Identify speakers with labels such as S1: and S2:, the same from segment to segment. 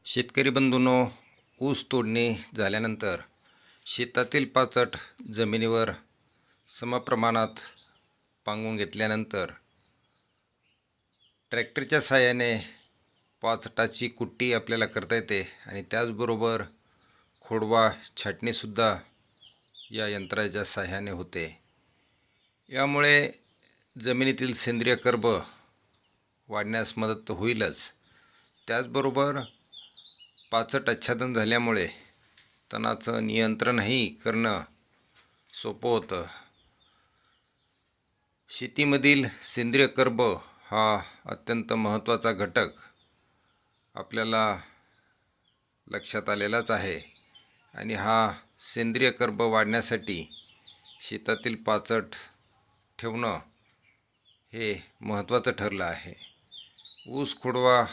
S1: शेतकरी बंधूंनो, ऊस तोडणी झाल्यानंतर शेतातील पाचट जमिनीवर समप्रमाणात पांगून घेतल्यानंतर ट्रॅक्टरच्या साहाय्याने पाचटाची कुट्टी आपल्याला करता येते आणि त्याचबरोबर खोडवा छाटणीसुद्धा या यंत्राच्या साहाय्याने होते. यामुळे जमिनीतील सेंद्रिय कर्ब वाढण्यास मदत तर होईलच, त्याचबरोबर पाचट आच्छादन झाल्यामुळे तणाचं नियंत्रणही करणं सोपं होतं. शेतीमधील सेंद्रिय कर्ब हा अत्यंत महत्त्वाचा घटक आपल्याला लक्षात आलेलाच आहे आणि हा सेंद्रिय कर्ब वाढण्यासाठी शेतातील पाचट ठेवणं हे महत्त्वाचं ठरलं आहे. ऊस खोडवा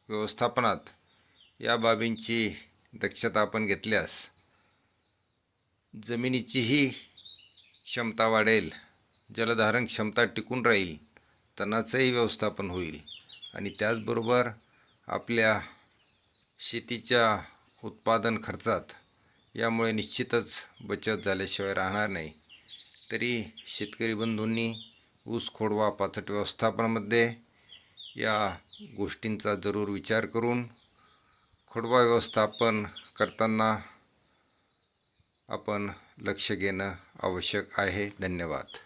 S1: व्यवस्थापनात या बाबींची दक्षता आपण घेतल्यास जमिनीचीही क्षमता वाढेल, जलधारण क्षमता टिकून राहील, तणाचंही व्यवस्थापन होईल आणि त्याचबरोबर आपल्या शेतीच्या उत्पादन खर्चात यामुळे निश्चितच बचत झाल्याशिवाय राहणार नाही. तरी शेतकरी बंधूंनी ऊस खोडवा पाचट व्यवस्थापनामध्ये या गोष्टींचा जरूर विचार करून खोडवा व्यवस्थापन करताना आपण लक्ष घेणं आवश्यक आहे. धन्यवाद.